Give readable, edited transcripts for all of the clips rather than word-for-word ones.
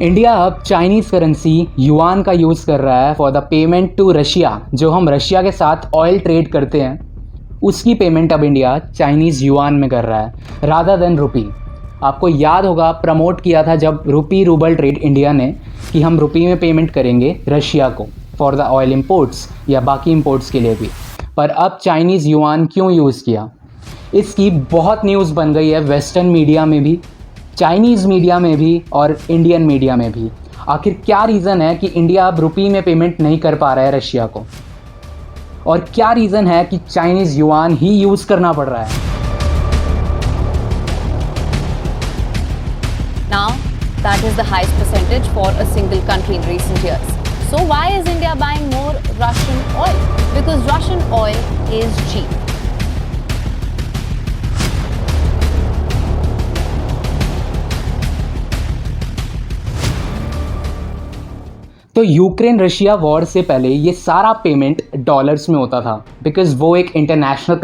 India अब Chinese currency yuan का use कर रहा है for the payment to Russia. जो हम रशिया के साथ ऑयल ट्रेड करते हैं उसकी पेमेंट अब इंडिया चाइनीज़ युआन में कर रहा है रादर देन रुपी। आपको याद होगा प्रमोट किया था जब रुपी रूबल ट्रेड इंडिया ने कि हम रुपी में पेमेंट करेंगे रशिया को फॉर द ऑयल इंपोर्ट्स या बाकी इंपोर्ट्स के लिए भी। पर अब चाइनीज़ युआन क्यों यूज़ किया, इसकी बहुत न्यूज़ बन गई है वेस्टर्न मीडिया में भी, चाइनीज़ मीडिया में भी और इंडियन मीडिया में भी। आखिर क्या रीज़न है कि इंडिया अब रुपी में पेमेंट नहीं कर पा रहा है रशिया को, और क्या रीज़न है कि चाइनीज़ युआन ही यूज़ करना पड़ रहा है। Now, that is the highest percentage for a single country in recent years. So why is India buying more Russian oil? Because Russian oil is cheap. तो यूक्रेन रशिया वॉर से पहले ये सारा payment dollars में होता था because वो एक इंटरनेशनल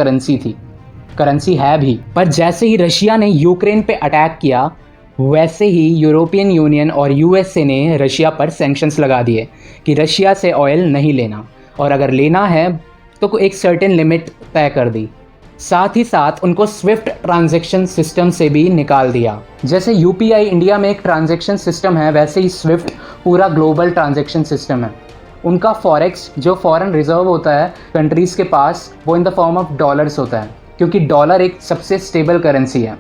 करेंसी है भी। पर जैसे ही रशिया ने यूक्रेन पे अटैक किया वैसे ही यूरोपियन यूनियन और यूएसए ने रशिया पर सैंक्शंस लगा दिए कि रशिया से ऑयल नहीं लेना, और अगर लेना है तो एक सर्टेन लिमिट तय कर दी। साथ ही साथ उनको स्विफ्ट ट्रांजैक्शन सिस्टम से भी निकाल दिया। जैसे यूपीआई इंडिया में एक ट्रांजैक्शन सिस्टम है, वैसे ही स्विफ्ट पूरा ग्लोबल ट्रांजैक्शन सिस्टम है। उनका फॉरेक्स जो फॉरेन रिजर्व होता है कंट्रीज़ के पास, वो in the form of dollars होता है, क्योंकि डॉलर एक सबसे स्टेबल करेंसी है।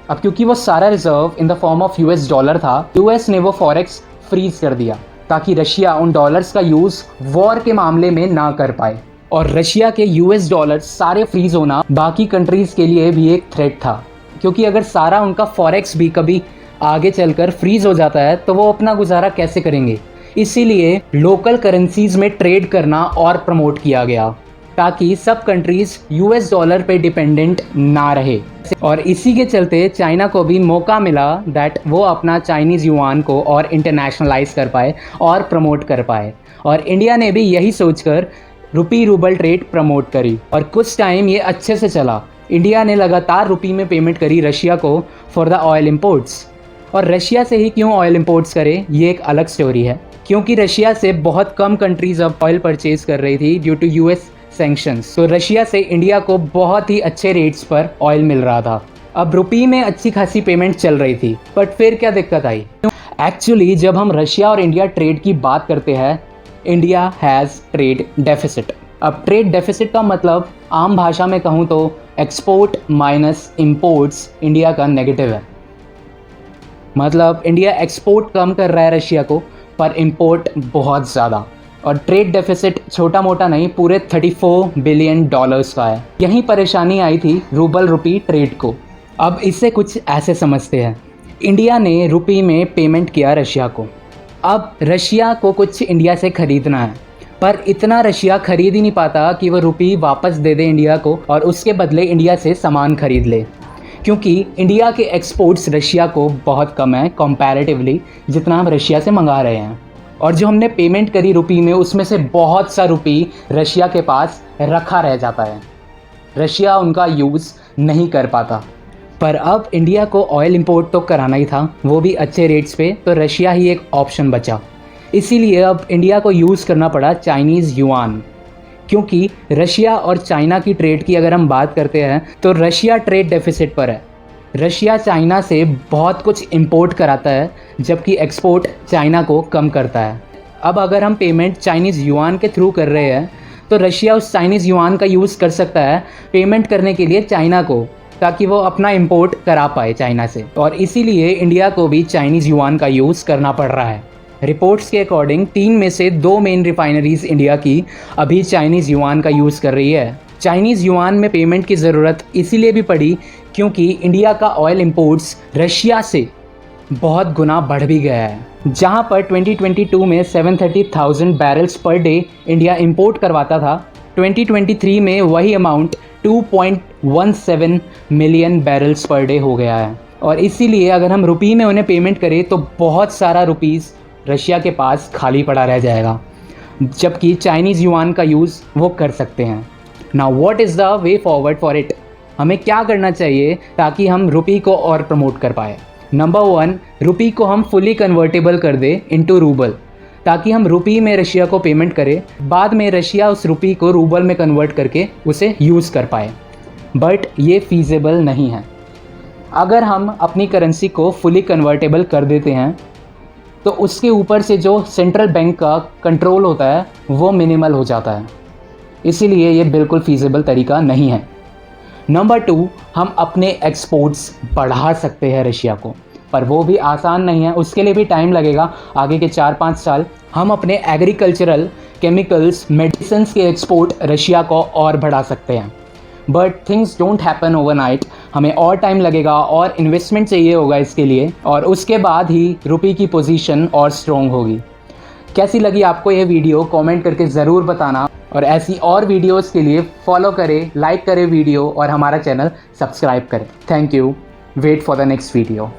अब क्योंकि वो सारा reserve in the form of US dollar था, यूएस ने वो फॉरेक्स फ्रीज कर दिया ताकि रशिया उन डॉलर्स का यूज़ वॉर के मामले में ना कर पाए। और रशिया के यूएस डॉलर सारे फ्रीज होना बाकी कंट्रीज़ के लिए भी एक थ्रेट था, क्योंकि अगर सारा उनका फॉरेक्स भी कभी आगे चलकर फ्रीज हो जाता है तो वो अपना गुजारा कैसे करेंगे। इसीलिए लोकल करेंसीज में ट्रेड करना और प्रमोट किया गया ताकि सब कंट्रीज़ यूएस डॉलर पे डिपेंडेंट ना रहे। और इसी के चलते चाइना को भी मौका मिला दैट वो अपना चाइनीज़ युआन को और इंटरनेशनलाइज कर पाए और प्रमोट कर पाए। और इंडिया ने भी यही सोचकर रुपी रूबल ट्रेड प्रमोट करी और कुछ टाइम ये अच्छे से चला। इंडिया ने लगातार रुपी में पेमेंट करी रशिया को फॉर द ऑयल इंपोर्ट्स। और रशिया से ही क्यों ऑयल इंपोर्ट्स करे ये एक अलग स्टोरी है, क्योंकि रशिया से बहुत कम कंट्रीज़ अब ऑयल परचेज कर रही थी ड्यू टू यूएस सैंक्शंस। तो रशिया से इंडिया को बहुत ही अच्छे रेट्स पर ऑयल मिल रहा था। अब रुपी में अच्छी खासी पेमेंट चल रही थी, बट फिर क्या दिक्कत आई। एक्चुअली जब हम रशिया और इंडिया ट्रेड की बात करते हैं, इंडिया हैज़ ट्रेड डेफिसिट। अब ट्रेड डेफिसिट का मतलब आम भाषा में कहूँ तो एक्सपोर्ट माइनस इंपोर्ट्स इंडिया का नेगेटिव है। मतलब इंडिया एक्सपोर्ट कम कर रहा है रशिया को, पर इंपोर्ट बहुत ज़्यादा। और ट्रेड डेफिसिट छोटा मोटा नहीं, पूरे 34 बिलियन डॉलर्स का है। यही परेशानी आई थी रूबल रुपी ट्रेड को। अब इससे कुछ ऐसे समझते हैं, इंडिया ने रुपी में पेमेंट किया रशिया को। अब रशिया को कुछ इंडिया से ख़रीदना है, पर इतना रशिया खरीद ही नहीं पाता कि वो रुपी वापस दे दे इंडिया को और उसके बदले इंडिया से सामान खरीद ले, क्योंकि इंडिया के एक्सपोर्ट्स रशिया को बहुत कम है कंपैरेटिवली जितना हम रशिया से मंगा रहे हैं। और जो हमने पेमेंट करी रुपी में उसमें से बहुत सा रुपी रशिया के पास रखा रह जाता है, रशिया उनका यूज़ नहीं कर पाता। पर अब इंडिया को ऑयल इंपोर्ट तो कराना ही था, वो भी अच्छे रेट्स पे, तो रशिया ही एक ऑप्शन बचा। इसीलिए अब इंडिया को यूज़ करना पड़ा चाइनीज़ युआन, क्योंकि रशिया और चाइना की ट्रेड की अगर हम बात करते हैं तो रशिया ट्रेड डेफिसिट पर है। रशिया चाइना से बहुत कुछ इंपोर्ट कराता है जबकि एक्सपोर्ट चाइना को कम करता है। अब अगर हम पेमेंट चाइनीज़ युआन के थ्रू कर रहे हैं तो रशिया उस चाइनीज़ युआन का यूज़ कर सकता है पेमेंट करने के लिए चाइना को, ताकि वो अपना इंपोर्ट करा पाए चाइना से। और इसीलिए इंडिया को भी चाइनीज़ युआन का यूज़ करना पड़ रहा है। रिपोर्ट्स के अकॉर्डिंग 3 में से 2 मेन रिफाइनरीज इंडिया की अभी चाइनीज़ युआन का यूज़ कर रही है। चाइनीज़ युआन में पेमेंट की ज़रूरत इसीलिए भी पड़ी क्योंकि इंडिया का ऑयल इंपोर्ट्स रशिया से बहुत गुना बढ़ भी गया है। जहां पर 2022 में 730,000 barrels per day India import करवाता था, 2023 में वही amount 2.17 million barrels per day हो गया है। और इसीलिए अगर हम रुपी में उन्हें पेमेंट करें तो बहुत सारा रुपीज़ रशिया के पास खाली पड़ा रह जाएगा, जबकि चाइनीज़ युआन का यूज़ वो कर सकते हैं। Now what is the way forward for it. हमें क्या करना चाहिए ताकि हम रुपी को और प्रमोट कर पाए। नंबर 1, रुपी को हम फुली कन्वर्टेबल कर दे इनटू रूबल, ताकि हम रुपी में रशिया को पेमेंट करें, बाद में रशिया उस रुपी को रूबल में कन्वर्ट करके उसे यूज़ कर पाए। बट ये फीजेबल नहीं है। अगर हम अपनी करेंसी को फुली कन्वर्टेबल कर देते हैं तो उसके ऊपर से जो सेंट्रल बैंक का कंट्रोल होता है वो मिनिमल हो जाता है, इसीलिए ये बिल्कुल फीजेबल तरीका नहीं है। नंबर 2, हम अपने एक्सपोर्ट्स बढ़ा सकते हैं रशिया को, पर वो भी आसान नहीं है, उसके लिए भी टाइम लगेगा, आगे के 4-5 साल। हम अपने एग्रीकल्चरल, केमिकल्स, मेडिसिन्स के एक्सपोर्ट रशिया को और बढ़ा सकते हैं, but things don't happen overnight. हमें और टाइम लगेगा और इन्वेस्टमेंट चाहिए होगा इसके लिए, और उसके बाद ही रुपये की पोजीशन और स्ट्रॉन्ग होगी। कैसी लगी आपको ये वीडियो कमेंट करके ज़रूर बताना, और ऐसी और वीडियोस के लिए फॉलो करें, लाइक करें वीडियो और हमारा चैनल सब्सक्राइब करें। Thank you. Wait for the next video.